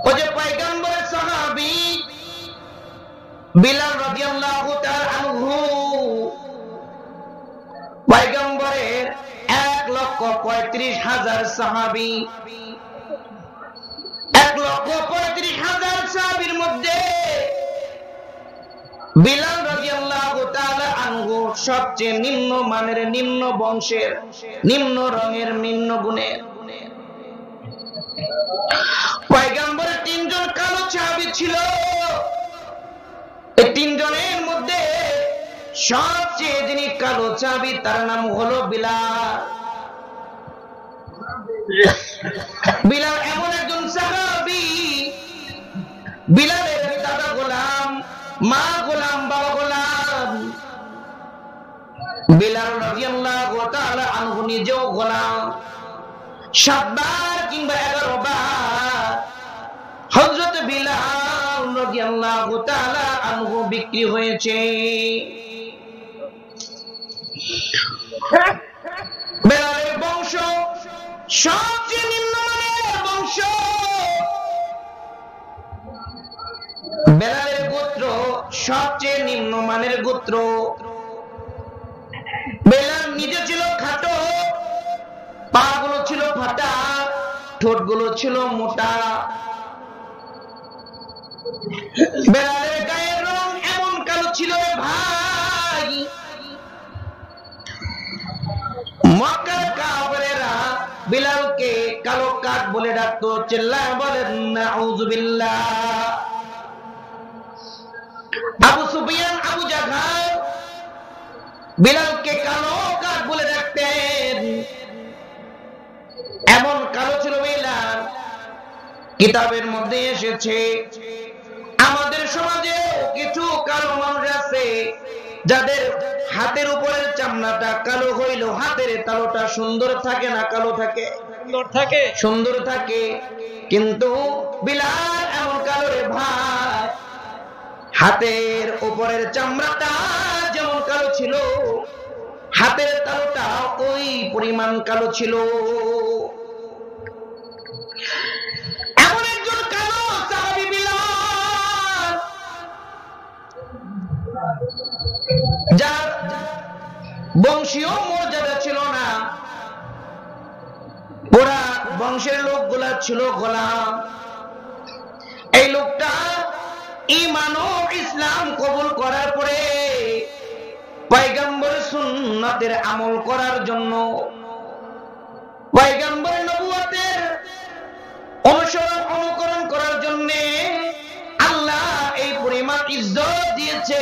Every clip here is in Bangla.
ওই যে পয়গম্বরের সাহাবী বিলাল রাদিয়াল্লাহু তাআলা আনহু, পয়গম্বরের 1,35,000 সাহাবী, 1,35,000 সাহাবীর মধ্যে বিলাল রাদিয়াল্লাহু তাআলা আনহু সবচেয়ে নিম্ন মানের, নিম্ন বংশের, নিম্ন রঙের, নিম্ন গুণের। পয়গম্বরের 3 জন কালো সাহাবী ছিল। এই 3 জনের মধ্যে সবচেয়ে যিনি কালো সাহাবী তার নাম হলো বিলাল। বিলাল এমন একজন সাহাবী, বিলালের দাদা গোলাম, মা গোলাম, বাবা গোলাম। বিলাল রাদিয়াল্লাহু তাআলা আনহু নিজেও গোলাম। 7 বার কিংবা 11 বার হযরত বিলাল রাদিয়াল্লাহু তাআলা আনহু বিক্রি হয়েছে। বিলালের বংশ সবচেয়ে নিম্নমানের বংশ। বিলালের গোত্র সবচেয়ে নিম্নমানের গোত্র। বিলাল নিজে ছিল খাটো, পা গুলো ছিল ফাটা, ঠোঁট গুলো ছিল মোটা। বিলালের গায়ের রং এমন কালো ছিল ভাই, মক্কার কাফেরেরা বিলালকে কালো কাক বলে ডাকতো। চিল্লায় বলেন নাউযুবিল্লাহ। আবু সুফিয়ান, আবু জাহল বিলালকে কালো কাক বলে ডাকতেন। এমন কালো ছিল বিলাল। কিতাবের মধ্যে এসেছে আমাদের সমাজে কিছু কালো মানুষ আছে যাদের হাতের উপরের চামড়াটা কালো হইলেও হাতের তালুটা সুন্দর থাকে না, কালো থাকে? সুন্দর থাকে। কিন্তু বিলাল এমন কালো রে ভাই, হাতের উপরের চামড়াটা যেমন কালো ছিল, হাতের তালুটা ওই পরিমাণ কালো ছিল। এমন একজন কালো সাহাবী বিলাল, যার বংশীয় মর্যাদা ছিল না। পুরা বংশের লোকগুলা ছিল গোলাম। এই লোকটা ঈমান ও ইসলাম কবুল করার পরে পয়গম্বরের সুন্নাতের আমল করার জন্য, পয়গম্বরের নবুয়তের অনুসরণ অনুকরণ করার জন্য আল্লাহ এই পরিমাণ ইজ্জত দিয়েছে,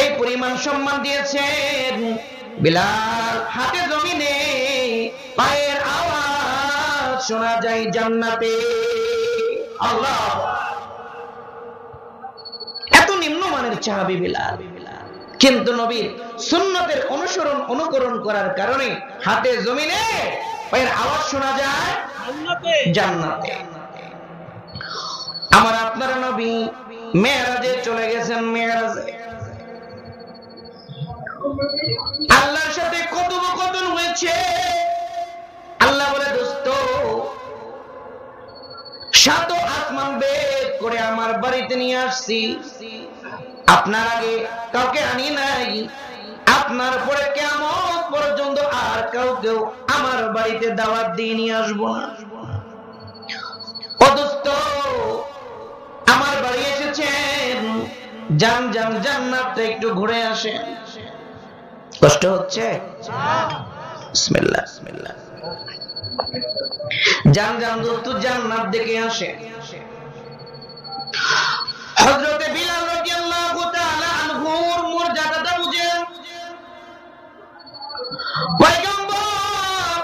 এই পরিমাণ সম্মান দিয়েছেন। বিলাল হাতে জমিনে পায়ের আওয়াজ শোনা যায় জান্নাতে। আল্লাহ, এত নিম্নমানের সাহাবী বিলাল, কিন্তু নবীর সুন্নতের অনুসরণ অনুকরণ করার কারণে হাতে জমিনে পায়ের আওয়াজ শোনা যায় জান্নাতে। আমার আপনার নবী মেরাজে চলে গেছেন। মেরাজে আল্লাহর সাথে কথোপকথন হয়েছে। আল্লাহ বলে, দোস্ত, 7 আসমান বেদ করে আমার বাড়িতে নিয়ে আসছি। আপনার আগে কাউকে আনি নাই, আপনার পরে কিয়ামত পর্যন্ত আর কাউকেও আমার বাড়িতে দাওয়াত দিয়ে নিয়ে আসবো না। ও দোস্ত, আমার বাড়ি এসেছেন, যান যান জান্নাতে একটু ঘুরে আসেন। কষ্ট হচ্ছে? বিসমিল্লাহ বিসমিল্লাহ। যান যান দোস্ত, জান্নাত দেখে আসেন। হযরতে বিলাল রাদিয়াল্লাহু তাআলা আনহুর মর্যাদাটা বুঝেন। পয়গম্বর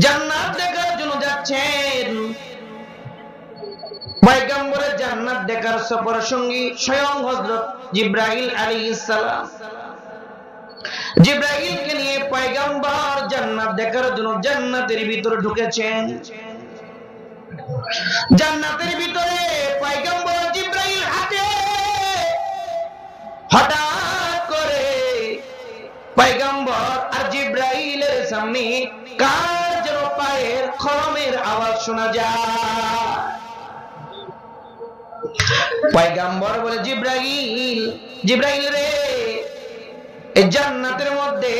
জান্নাত দেখার জন্য যাচ্ছেন। পয়গম্বরের জান্নাত দেখার সফর সঙ্গী স্বয়ং হযরত জিবরাইল আলাইহিস সালাম। জিবরাইলকে নিয়ে পয়গম্বর জান্নাত দেখার জন্য জান্নাতের ভিতরে ঢুকেছেন। জান্নাতের ভিতরে পয়গম্বর জিবরাইল হাতে হঠাৎ করে পয়গম্বর আর জিবরাইলের সামনে কার যেন পায়ের কলমের আওয়াজ শোনা যায়। পয়গম্বর বলে, জিবরাইল রে, এই জান্নাতের মধ্যে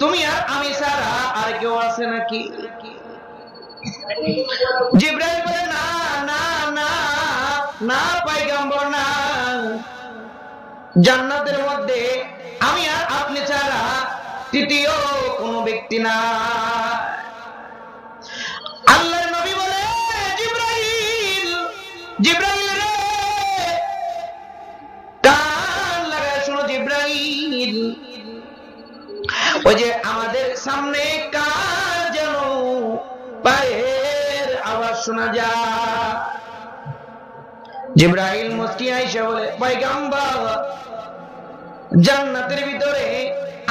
তুমি আর আমি ছাড়া আর কেউ আছে নাকি? জিবরাইল বলে, না না না না পয়গম্বর, না, জান্নাতের মধ্যে আমি আর আপনি ছাড়া তৃতীয় কোনো ব্যক্তি না। আল্লাহর নবী বলে, জিবরাইল রে, কান লাগায় শোনো জিবরাইল, ওই যে আমাদের সামনে কার যেন পায়ের আওয়াজ শোনা যায়। জিবরাইল মুস্কি আইসা বলে, পয়গম্বর, জান্নাতের ভিতরে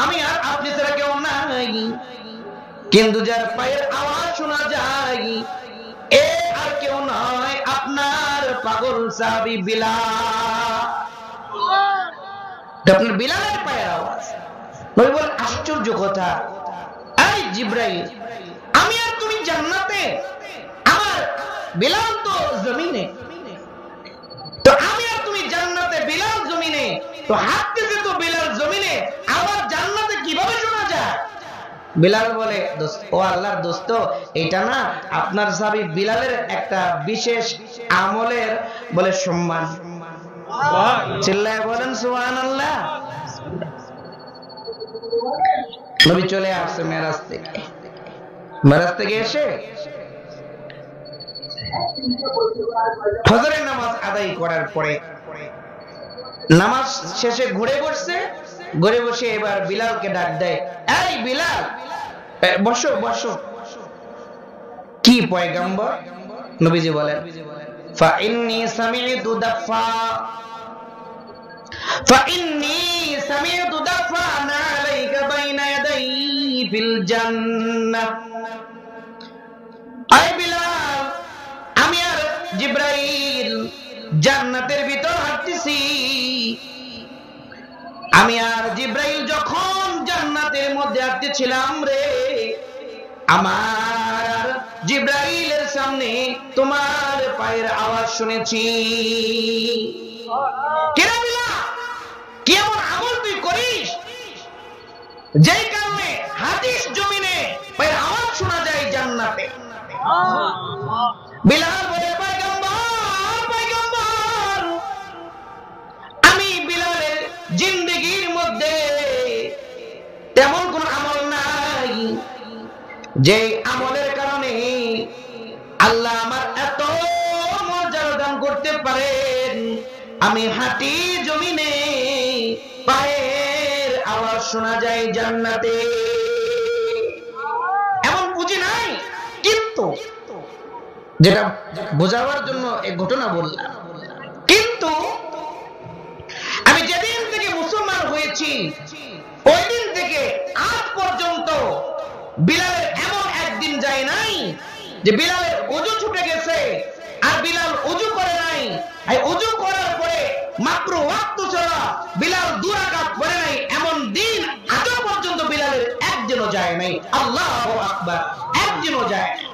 আমি আর আপনি ছাড়া কেউ নাই, কিন্তু যার পায়ের আওয়াজ শোনা যায় এ আর কেউ নয়, আপনার পাগল সাহাবী বিলাল। আপনার বিলালের পায়ের আওয়াজ। নবী বলেন, আশ্চর্য কথা, এই জিবরাইল, আমি আর তুমি জান্নাতে, আমার বিলাল তো জমিনে, তো আমি আর তুমি জান্নাতে, বিলাল জমিনে, তো হাঁটতেছে তো বিলাল জমিনে, আবার জান্নাতে কিভাবে শোনা যায়? বিলাল বলে, ও আল্লাহর দোস্ত, এটা না আপনার সাহাবী বিলালের একটা বিশেষ আমলের বলে সম্মান। চিল্লায় বলেন সুবহানাল্লাহ। নবী চলে আসছে মেরাজ থেকে এসে ফজরের নামাজ আদায় করার পরে নামাজ শেষে ঘুরে বসে এবার বিলালকে ডাক দেয়, এই বিলাল, বসো বসো। কি পয়গম্বর? নবীজি বলেন, ফাইন্নী সামি'তু দাফা'না আলাইকা বাইনা ইয়াদাই ফিল জান্নাহ। আই বিলাল, আমি আর জিবরাইল জান্নাতের ভিতর হাঁটতেছি। আমি আর জিবরাইল যখন জান্নাতের মধ্যে হাঁটতেছিলাম রে, আমার আর জিবরাইলের সামনে তোমার পায়ের আওয়াজ শুনেছি। কেন বিলাল, কি এমন আমল তুই করিস যেই কারণে হাদিস জমিনে পায়ের আওয়াজ শোনা যায় জান্নাতে? বিলাল বলে, পয়গম্বর, আমি বিলালের জিন্দেগির মধ্যে তেমন কোন আমল নাই যে আমলের কারণে আল্লাহ আমার এত মর্যাদা দান করতে পারেন। আমি হাঁটি জমিনে, পায়ের আওয়াজ শোনা যায় জান্নাতে, এমন বুঝি নাই। কিন্তু যেটা বোঝাবার জন্য এই ঘটনা বললাম, কিন্তু আমি যেদিন থেকে মুসলমান হয়েছি ওই দিন থেকে আজ পর্যন্ত বিলালের এমন একদিন যায় নাই যে বিলালের ওযু ছুটে গেছে আর বিলাল ওযু করে নাই, এই ওযু করার পরে মাত্র ওয়াক্ত ছাড়া বিলাল 2 রাকাত পড়ে নাই, এমন দিন আজও পর্যন্ত বিলালের একদিনও যায় নাই। আল্লাহু আকবার, একদিনও যায় নাই।